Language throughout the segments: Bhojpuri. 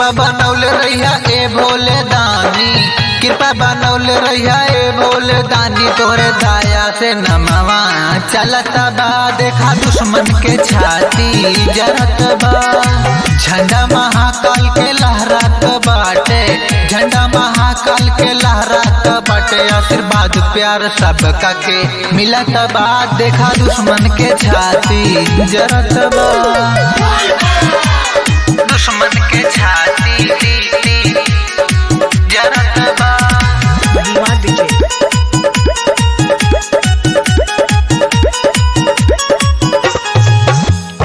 कृपा बनौले रहिया ए भोले दानी, कृपा बनौले रहिया ए भोले दानी। तोरे दया से नमवा चलत बा, देखा दुश्मन के छाती जरत बा। झंडा महाकाल के लहरात बाटे, झंडा महाकाल के लहरात बाटे। आशीर्वाद प्यार सबका के मिलत बा, देखा दुश्मन के छाती जरत बा। दुश्मन के छाती जरत बा।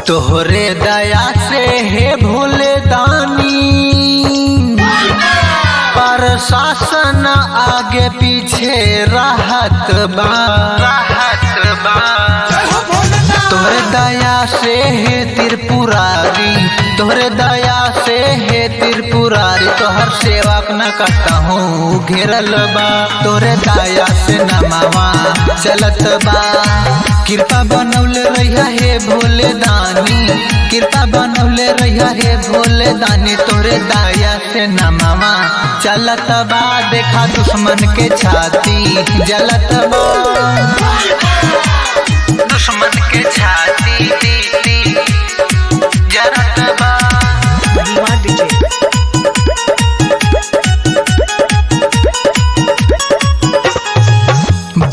तोहरे दया से हे भोले दानी, प्रशासन आगे पीछे राहत बा, राहत बा। तोहरे दया से हे त्रिपुरारी, तोहरे दया से हे त्रिपुरारी। तोहर सेवा न करता हूँ घेरल बा, तोहरे दया से नमवा चलत बा। कृपा बनौले रहिया हे भोले दानी, कृपा बनौले रहिया हे भोले दानी। तोहरे दया से नमवा चलत बा, देखा दुश्मन के छाती जलत बा। दुश्मन के छाती जरत बा।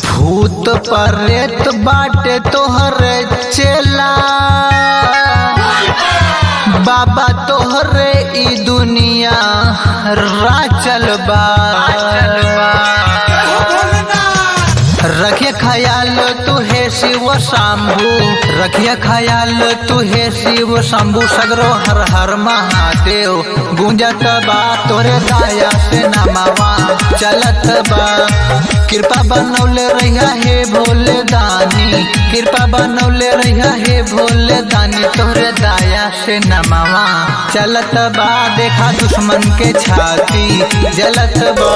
भूत प्रेत बाटे तोहरे चेला, बाबा तोहरे ई दुनिया राचल बा। रखिए ख्याल तू हे शिव शंभु, रखिए ख्याल तू हे शिव शंभु। सगरो हर हर महादेव गूंजत बा, तोरे दया से नमवा चलत बा। कृपा बनौले रहिया हे भोले दानी, कृपा बनौले रहिया हे भोले दानी। तोरे दया से नमवा चलत बा, देखा दुश्मन के छाती जलत बा।